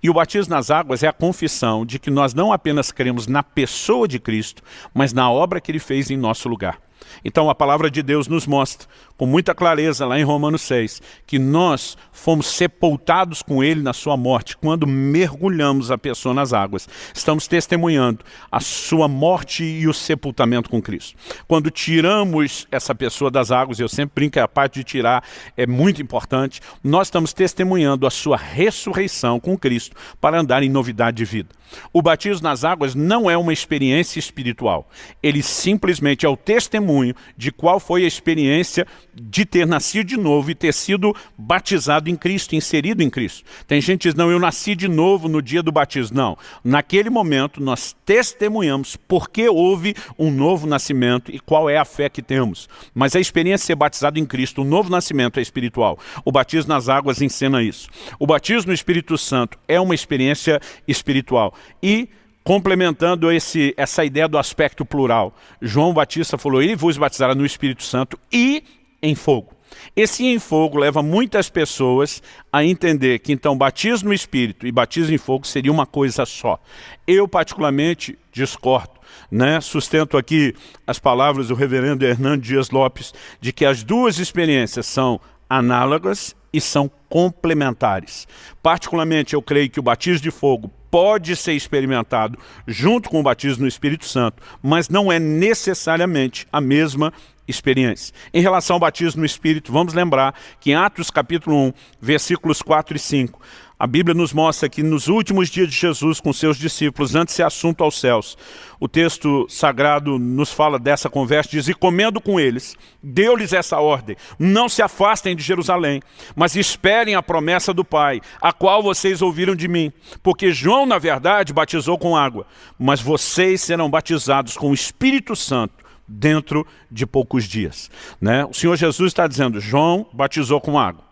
E o batismo nas águas é a confissão de que nós não apenas cremos na pessoa de Cristo, mas na obra que ele fez em nosso lugar. Então a palavra de Deus nos mostra com muita clareza lá em Romanos 6 que nós fomos sepultados com ele na sua morte. Quando mergulhamos a pessoa nas águas, estamos testemunhando a sua morte e o sepultamento com Cristo. Quando tiramos essa pessoa das águas, eu sempre brinco que a parte de tirar é muito importante, nós estamos testemunhando a sua ressurreição com Cristo para andar em novidade de vida. O batismo nas águas não é uma experiência espiritual, ele simplesmente é o testemunho testemunho de qual foi a experiência de ter nascido de novo e ter sido batizado em Cristo, inserido em Cristo. Tem gente que diz, não, eu nasci de novo no dia do batismo. Não, naquele momento nós testemunhamos porque houve um novo nascimento e qual é a fé que temos. Mas a experiência de ser batizado em Cristo, o novo nascimento é espiritual. O batismo nas águas ensina isso. O batismo no Espírito Santo é uma experiência espiritual. E complementando essa ideia do aspecto plural, João Batista falou, ele vos batizará no Espírito Santo e em fogo. Esse em fogo leva muitas pessoas a entender que então batismo no Espírito e batismo em fogo seria uma coisa só. Eu particularmente discordo, né? Sustento aqui as palavras do reverendo Hernando Dias Lopes de que as duas experiências são análogas e são complementares. Particularmente eu creio que o batismo de fogo pode ser experimentado junto com o batismo no Espírito Santo, mas não é necessariamente a mesma experiência. Em relação ao batismo no Espírito, vamos lembrar que em Atos capítulo 1, versículos 4 e 5, a Bíblia nos mostra que nos últimos dias de Jesus com seus discípulos, antes de ser assunto aos céus, o texto sagrado nos fala dessa conversa, diz, e comendo com eles, deu-lhes essa ordem, não se afastem de Jerusalém, mas esperem a promessa do Pai, a qual vocês ouviram de mim, porque João, na verdade, batizou com água, mas vocês serão batizados com o Espírito Santo dentro de poucos dias. Né? O Senhor Jesus está dizendo, João batizou com água.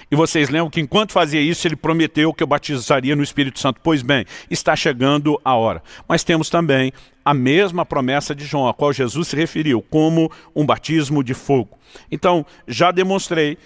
E vocês lembram que enquanto fazia isso, ele prometeu que eu batizaria no Espírito Santo. Pois bem, está chegando a hora. Mas temos também a mesma promessa de João, a qual Jesus se referiu, como um batismo de fogo. Então, já demonstrei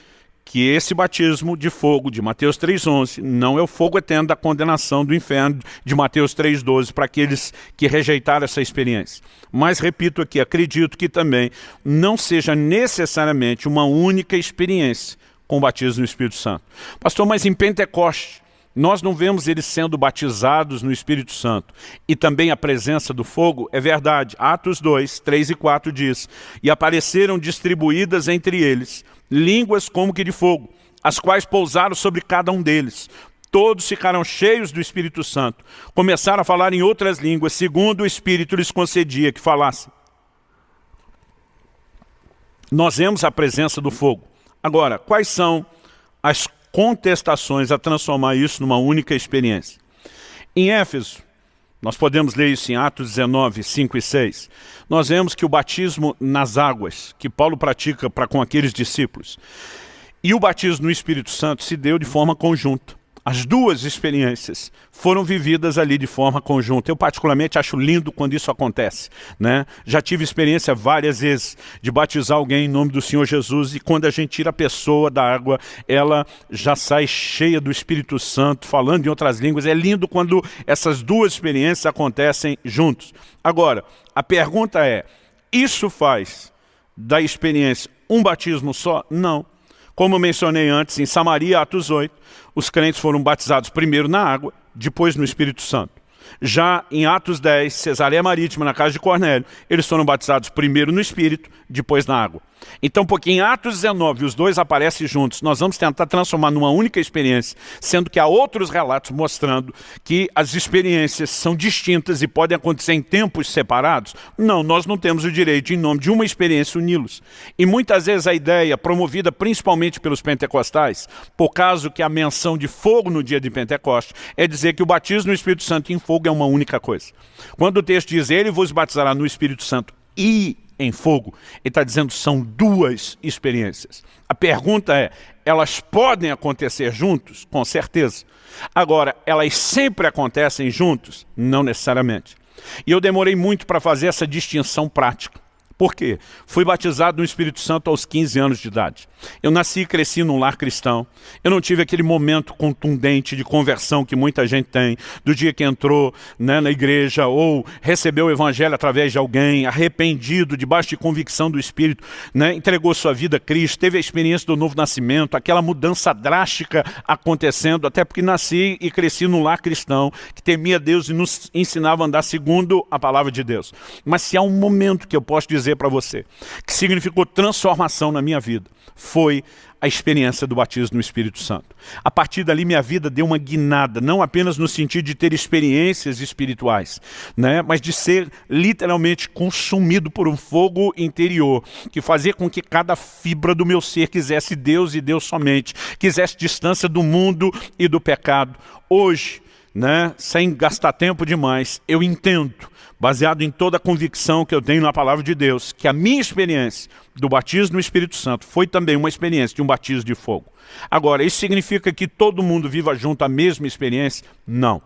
que esse batismo de fogo de Mateus 3,11 não é o fogo eterno da condenação do inferno de Mateus 3,12 para aqueles que rejeitaram essa experiência. Mas, repito aqui, acredito que também não seja necessariamente uma única experiência com o batismo no Espírito Santo. Pastor, mas em Pentecostes, nós não vemos eles sendo batizados no Espírito Santo e também a presença do fogo? É verdade. Atos 2, 3 e 4 diz, e apareceram distribuídas entre eles línguas como que de fogo, as quais pousaram sobre cada um deles. Todos ficaram cheios do Espírito Santo. Começaram a falar em outras línguas, segundo o Espírito lhes concedia que falassem. Nós vemos a presença do fogo. Agora, quais são as contestações a transformar isso numa única experiência? Em Éfeso, nós podemos ler isso em Atos 19, 5 e 6. Nós vemos que o batismo nas águas, que Paulo pratica para com aqueles discípulos, e o batismo no Espírito Santo se deu de forma conjunta. As duas experiências foram vividas ali de forma conjunta. Eu particularmente acho lindo quando isso acontece, né? Já tive experiência várias vezes de batizar alguém em nome do Senhor Jesus e quando a gente tira a pessoa da água, ela já sai cheia do Espírito Santo, falando em outras línguas. É lindo quando essas duas experiências acontecem juntos. Agora, a pergunta é, isso faz da experiência um batismo só? Não. Como eu mencionei antes, em Samaria, Atos 8, os crentes foram batizados primeiro na água, depois no Espírito Santo. Já em Atos 10, Cesareia Marítima, na casa de Cornélio, eles foram batizados primeiro no Espírito, depois na água. Então, porque em Atos 19 os dois aparecem juntos, nós vamos tentar transformar numa única experiência, sendo que há outros relatos mostrando que as experiências são distintas e podem acontecer em tempos separados. Não, nós não temos o direito, em nome de uma experiência, uni-los. E muitas vezes a ideia, promovida principalmente pelos pentecostais, por causa que a menção de fogo no dia de Pentecostes, é dizer que o batismo no Espírito Santo em fogo é uma única coisa. Quando o texto diz, ele vos batizará no Espírito Santo e em fogo, ele está dizendo são duas experiências. A pergunta é, elas podem acontecer juntos? Com certeza. Agora, elas sempre acontecem juntos? Não necessariamente. E eu demorei muito para fazer essa distinção prática. Por quê? Fui batizado no Espírito Santo aos 15 anos de idade. Eu nasci e cresci num lar cristão. Eu não tive aquele momento contundente de conversão que muita gente tem, do dia que entrou, né, na igreja ou recebeu o evangelho através de alguém, arrependido, debaixo de convicção do Espírito, né, entregou sua vida a Cristo, teve a experiência do novo nascimento, aquela mudança drástica acontecendo, até porque nasci e cresci num lar cristão, que temia Deus e nos ensinava a andar segundo a palavra de Deus. Mas se há um momento que eu posso dizer dizer para você, que significou transformação na minha vida, foi a experiência do batismo no Espírito Santo. A partir dali minha vida deu uma guinada, não apenas no sentido de ter experiências espirituais, né, mas de ser literalmente consumido por um fogo interior, que fazia com que cada fibra do meu ser quisesse Deus e Deus somente, quisesse distância do mundo e do pecado. Hoje, né, sem gastar tempo demais, eu entendo, baseado em toda a convicção que eu tenho na palavra de Deus, que a minha experiência do batismo no Espírito Santo foi também uma experiência de um batismo de fogo. Agora, isso significa que todo mundo viva junto a mesma experiência? Não.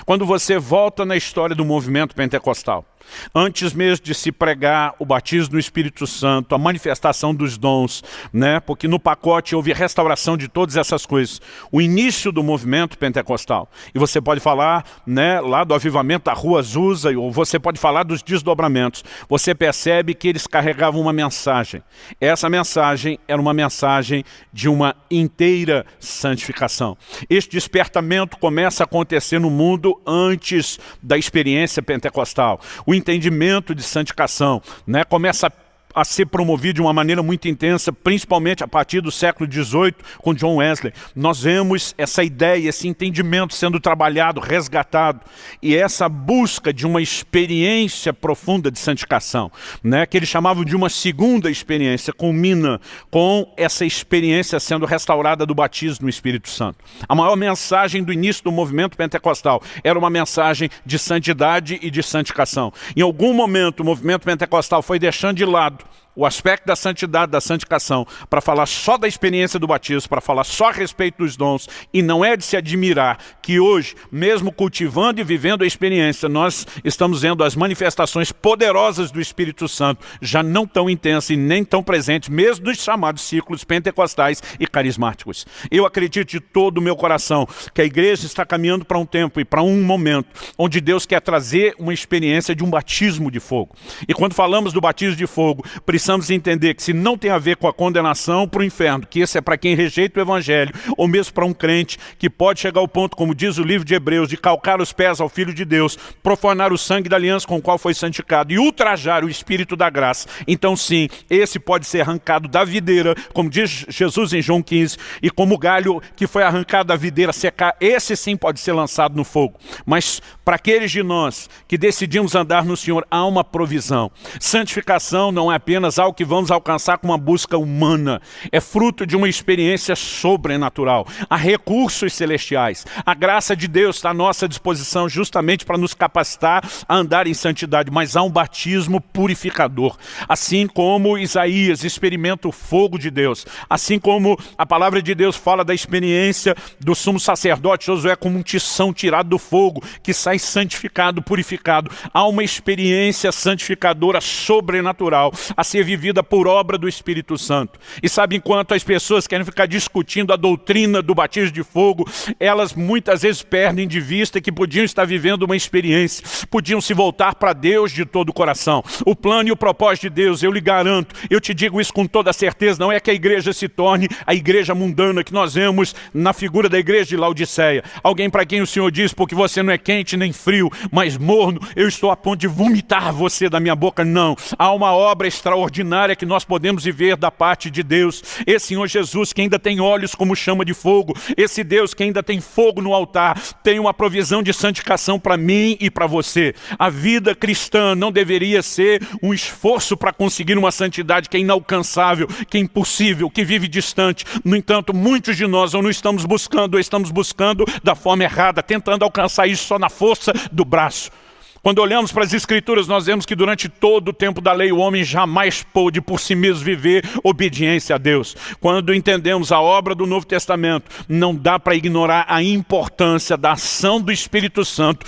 Quando você volta na história do movimento pentecostal, antes mesmo de se pregar o batismo no Espírito Santo, a manifestação dos dons, né? Porque no pacote houve restauração de todas essas coisas. O início do movimento pentecostal. E você pode falar, né, lá do avivamento da Rua Azusa, ou você pode falar dos desdobramentos. Você percebe que eles carregavam uma mensagem. Essa mensagem era uma mensagem de uma inteira santificação. Este despertamento começa a acontecer no mundo antes da experiência pentecostal. O entendimento de santificação, né, começa a ser promovido de uma maneira muito intensa, principalmente a partir do século XVIII, com John Wesley. Nós vemos essa ideia, esse entendimento sendo trabalhado, resgatado, e essa busca de uma experiência profunda de santificação, né, que eles chamavam de uma segunda experiência, culmina com essa experiência sendo restaurada do batismo no Espírito Santo. A maior mensagem do início do movimento pentecostal era uma mensagem de santidade e de santificação. Em algum momento o movimento pentecostal foi deixando de lado o aspecto da santidade, da santificação, para falar só da experiência do batismo, para falar só a respeito dos dons, e não é de se admirar que hoje, mesmo cultivando e vivendo a experiência, nós estamos vendo as manifestações poderosas do Espírito Santo, já não tão intensas e nem tão presentes, mesmo nos chamados círculos pentecostais e carismáticos. Eu acredito de todo o meu coração que a igreja está caminhando para um tempo e para um momento onde Deus quer trazer uma experiência de um batismo de fogo. E quando falamos do batismo de fogo, precisamos entender que se não tem a ver com a condenação para o inferno, que esse é para quem rejeita o evangelho, ou mesmo para um crente que pode chegar ao ponto, como diz o livro de Hebreus, de calcar os pés ao Filho de Deus, profanar o sangue da aliança com o qual foi santificado e ultrajar o Espírito da graça. Então sim, esse pode ser arrancado da videira, como diz Jesus em João 15, e como o galho que foi arrancado da videira secar, esse sim pode ser lançado no fogo. Mas para aqueles de nós que decidimos andar no Senhor, há uma provisão. Santificação não é apenas algo que vamos alcançar com uma busca humana, é fruto de uma experiência sobrenatural. Há recursos celestiais. A graça de Deus está à nossa disposição justamente para nos capacitar a andar em santidade, mas há um batismo purificador. Assim como Isaías experimenta o fogo de Deus, assim como a palavra de Deus fala da experiência do sumo sacerdote Josué como um tição tirado do fogo, que sai santificado, purificado. Há uma experiência santificadora sobrenatural a ser vivida por obra do Espírito Santo. E sabe, enquanto as pessoas querem ficar discutindo a doutrina do batismo de fogo, elas muitas vezes perdem de vista que podiam estar vivendo uma experiência, podiam se voltar para Deus de todo o coração. O plano e o propósito de Deus, eu lhe garanto, eu te digo isso com toda certeza, não é que a igreja se torne a igreja mundana que nós vemos na figura da igreja de Laodiceia. Alguém para quem o Senhor diz, porque você não é quente nem frio, mas morno, eu estou a ponto de vomitar você da minha boca. Não, há uma obra extraordinária que nós podemos viver da parte de Deus. Esse Senhor Jesus que ainda tem olhos como chama de fogo, esse Deus que ainda tem fogo no altar, tem uma provisão de santificação para mim e para você. A vida cristã não deveria ser um esforço para conseguir uma santidade que é inalcançável, que é impossível, que vive distante. No entanto, muitos de nós ou não estamos buscando, ou estamos buscando da forma errada, tentando alcançar isso só na força do braço. Quando olhamos para as Escrituras, nós vemos que durante todo o tempo da lei o homem jamais pôde por si mesmo viver obediência a Deus. Quando entendemos a obra do Novo Testamento, não dá para ignorar a importância da ação do Espírito Santo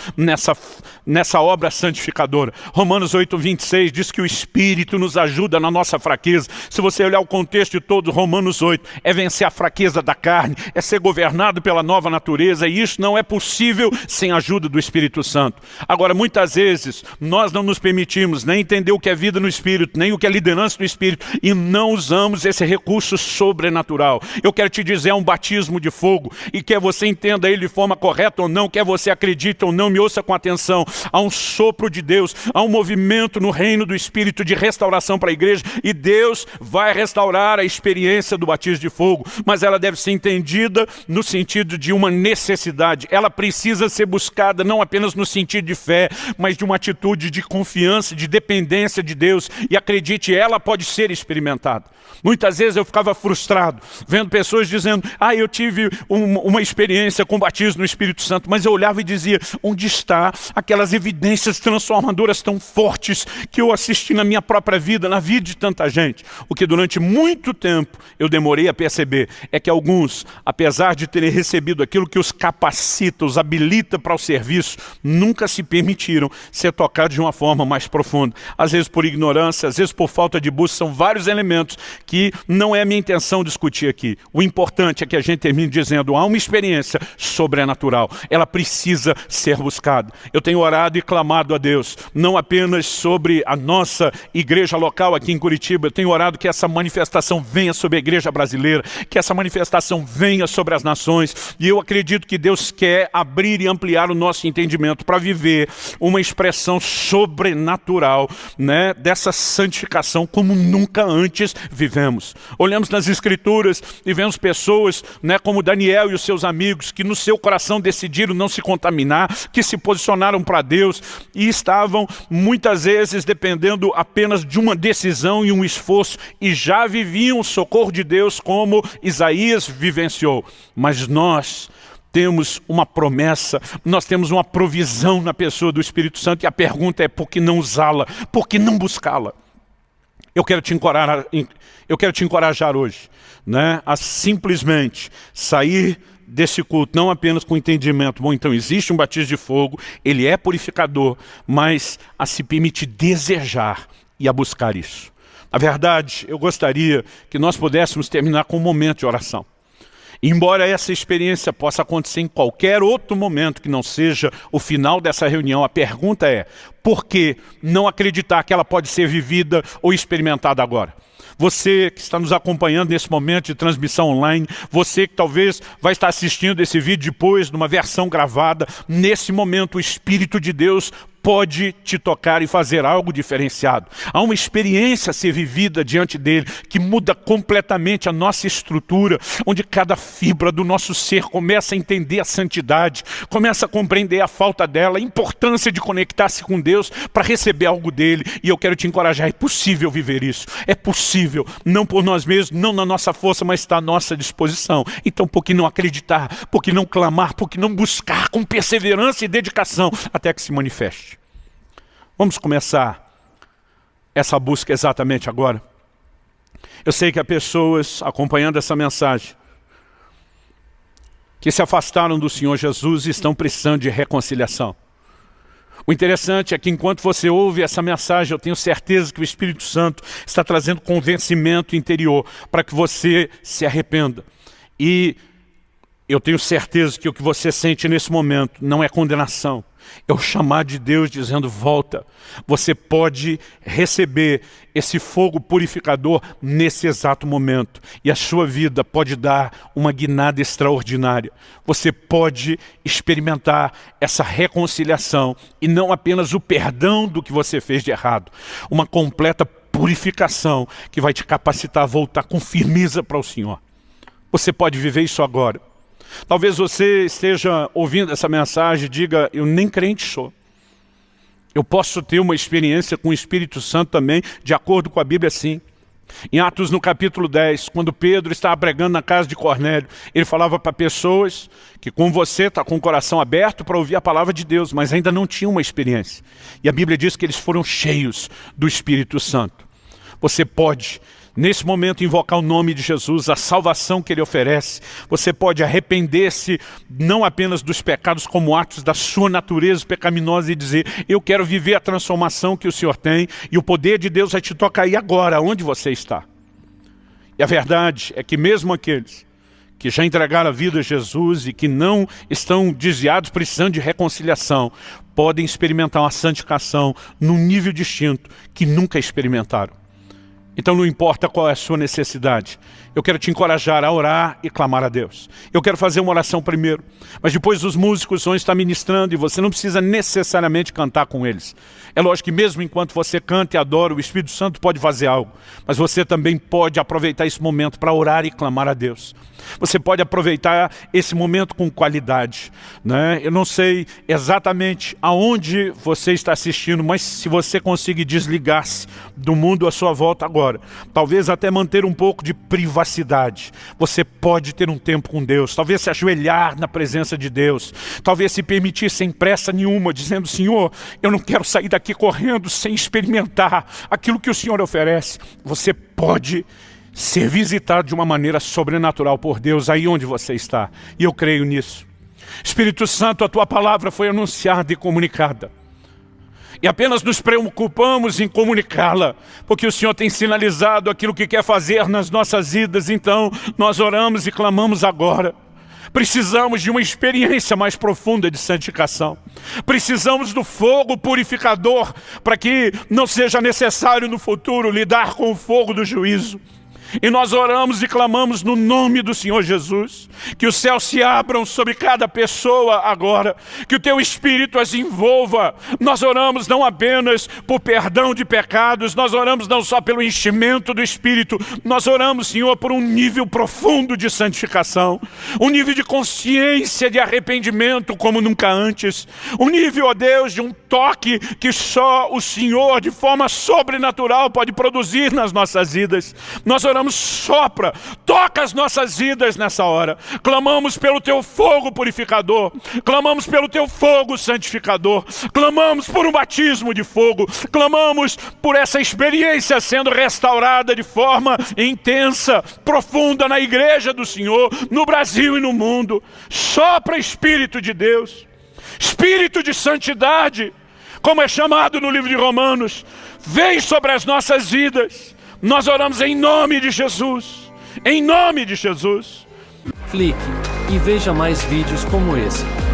nessa obra santificadora. Romanos 8:26 diz que o Espírito nos ajuda na nossa fraqueza. Se você olhar o contexto todo, Romanos 8, é vencer a fraqueza da carne, é ser governado pela nova natureza, e isso não é possível sem a ajuda do Espírito Santo. Agora, muitas muitas vezes nós não nos permitimos nem entender o que é vida no Espírito, nem o que é liderança no Espírito, e não usamos esse recurso sobrenatural. Eu quero te dizer, é um batismo de fogo, e quer você entenda ele de forma correta ou não, quer você acredite ou não, me ouça com atenção. Há um sopro de Deus, há um movimento no reino do Espírito de restauração para a igreja, e Deus vai restaurar a experiência do batismo de fogo, mas ela deve ser entendida no sentido de uma necessidade. Ela precisa ser buscada não apenas no sentido de fé, mas de uma atitude de confiança, de dependência de Deus, e acredite, ela pode ser experimentada. Muitas vezes eu ficava frustrado, vendo pessoas dizendo, eu tive uma experiência com batismo no Espírito Santo, mas eu olhava e dizia, onde está aquelas evidências transformadoras tão fortes que eu assisti na minha própria vida, na vida de tanta gente? O que durante muito tempo eu demorei a perceber é que alguns, apesar de terem recebido aquilo que os capacita, os habilita para o serviço, nunca se permitiram ser tocados de uma forma mais profunda. Às vezes por ignorância, às vezes por falta de busca, são vários elementos que não é a minha intenção discutir aqui. O importante é que a gente termine dizendo, há uma experiência sobrenatural, ela precisa ser buscada. Eu tenho orado e clamado a Deus, não apenas sobre a nossa igreja local aqui em Curitiba, eu tenho orado que essa manifestação venha sobre a igreja brasileira, que essa manifestação venha sobre as nações, e eu acredito que Deus quer abrir e ampliar o nosso entendimento para viver uma expressão sobrenatural, né, dessa santificação como nunca antes vivemos. Olhamos nas Escrituras e vemos pessoas, né, como Daniel e os seus amigos, que no seu coração decidiram não se contaminar, que se posicionaram para Deus e estavam muitas vezes dependendo apenas de uma decisão e um esforço, e já viviam o socorro de Deus como Isaías vivenciou. Mas nós temos uma promessa, nós temos uma provisão na pessoa do Espírito Santo, e a pergunta é, por que não usá-la? Por que não buscá-la? Eu quero te encorajar hoje, né, a simplesmente sair desse culto, não apenas com entendimento, bom, então existe um batismo de fogo, ele é purificador, mas a se permitir desejar e a buscar isso. Na verdade, eu gostaria que nós pudéssemos terminar com um momento de oração. Embora essa experiência possa acontecer em qualquer outro momento que não seja o final dessa reunião, a pergunta é, por que não acreditar que ela pode ser vivida ou experimentada agora? Você que está nos acompanhando nesse momento de transmissão online, você que talvez vai estar assistindo esse vídeo depois, numa versão gravada, nesse momento o Espírito de Deus pode te tocar e fazer algo diferenciado. Há uma experiência a ser vivida diante dele, que muda completamente a nossa estrutura, onde cada fibra do nosso ser começa a entender a santidade, começa a compreender a falta dela, a importância de conectar-se com Deus para receber algo dele. E eu quero te encorajar, é possível viver isso, é possível, não por nós mesmos, não na nossa força, mas está à nossa disposição. Então por que não acreditar, por que não clamar, por que não buscar com perseverança e dedicação até que se manifeste? Vamos começar essa busca exatamente agora. Eu sei que há pessoas acompanhando essa mensagem que se afastaram do Senhor Jesus e estão precisando de reconciliação. O interessante é que enquanto você ouve essa mensagem, eu tenho certeza que o Espírito Santo está trazendo convencimento interior para que você se arrependa. E eu tenho certeza que o que você sente nesse momento não é condenação. É o chamar de Deus dizendo, volta. Você pode receber esse fogo purificador nesse exato momento. E a sua vida pode dar uma guinada extraordinária. Você pode experimentar essa reconciliação. E não apenas o perdão do que você fez de errado. Uma completa purificação que vai te capacitar a voltar com firmeza para o Senhor. Você pode viver isso agora. Talvez você esteja ouvindo essa mensagem e diga, eu nem crente sou. Eu posso ter uma experiência com o Espírito Santo também, de acordo com a Bíblia, sim. Em Atos no capítulo 10, quando Pedro estava pregando na casa de Cornélio, ele falava para pessoas que como você está com o coração aberto para ouvir a palavra de Deus, mas ainda não tinham uma experiência. E a Bíblia diz que eles foram cheios do Espírito Santo. Você pode, nesse momento, invocar o nome de Jesus, a salvação que Ele oferece. Você pode arrepender-se não apenas dos pecados como atos da sua natureza pecaminosa e dizer, eu quero viver a transformação que o Senhor tem, e o poder de Deus vai te tocar aí agora, onde você está. E a verdade é que mesmo aqueles que já entregaram a vida a Jesus e que não estão desviados precisando de reconciliação, podem experimentar uma santificação num nível distinto que nunca experimentaram. Então não importa qual é a sua necessidade, eu quero te encorajar a orar e clamar a Deus. Eu quero fazer uma oração primeiro, mas depois os músicos vão estar ministrando e você não precisa necessariamente cantar com eles. É lógico que mesmo enquanto você canta e adora, o Espírito Santo pode fazer algo, mas você também pode aproveitar esse momento para orar e clamar a Deus. Você pode aproveitar esse momento com qualidade, né? Eu não sei exatamente aonde você está assistindo, mas se você conseguir desligar-se do mundo à sua volta agora, talvez até manter um pouco de privacidade, você pode ter um tempo com Deus, talvez se ajoelhar na presença de Deus, talvez se permitir sem pressa nenhuma, dizendo: Senhor, eu não quero sair daqui correndo sem experimentar aquilo que o Senhor oferece. Você pode ser visitado de uma maneira sobrenatural por Deus aí onde você está. E eu creio nisso. Espírito Santo, a Tua palavra foi anunciada e comunicada. E apenas nos preocupamos em comunicá-la, porque o Senhor tem sinalizado aquilo que quer fazer nas nossas vidas. Então, nós oramos e clamamos agora. Precisamos de uma experiência mais profunda de santificação. Precisamos do fogo purificador para que não seja necessário no futuro lidar com o fogo do juízo. E nós oramos e clamamos no nome do Senhor Jesus, que os céus se abram sobre cada pessoa agora, que o Teu Espírito as envolva. Nós oramos não apenas por perdão de pecados, nós oramos não só pelo enchimento do Espírito, nós oramos, Senhor, por um nível profundo de santificação, um nível de consciência, de arrependimento como nunca antes, um nível, ó Deus, de um toque que só o Senhor, de forma sobrenatural, pode produzir nas nossas vidas. Nós oramos: sopra, toca as nossas vidas nessa hora. Clamamos pelo Teu fogo purificador, clamamos pelo Teu fogo santificador, clamamos por um batismo de fogo, clamamos por essa experiência sendo restaurada de forma intensa, profunda na igreja do Senhor, no Brasil e no mundo. Sopra, Espírito de Deus, Espírito de santidade, como é chamado no livro de Romanos, vem sobre as nossas vidas. Nós oramos em nome de Jesus, em nome de Jesus. Clique e veja mais vídeos como esse.